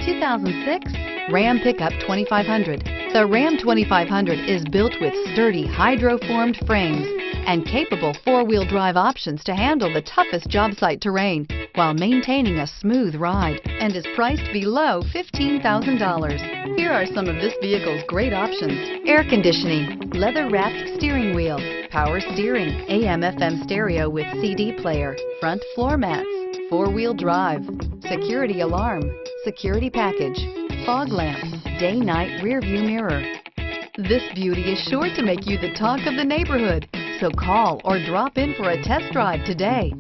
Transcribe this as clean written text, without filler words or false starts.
2006 Ram Pickup 2500. The Ram 2500 is built with sturdy hydro-formed frames and capable four-wheel drive options to handle the toughest job site terrain while maintaining a smooth ride, and is priced below $15,000. Here are some of this vehicle's great options: air conditioning, leather-wrapped steering wheel, power steering, AM/FM stereo with CD player, front floor mats, four-wheel drive, security alarm, security package, fog lamps, day-night rear view mirror. This beauty is sure to make you the talk of the neighborhood, so call or drop in for a test drive today.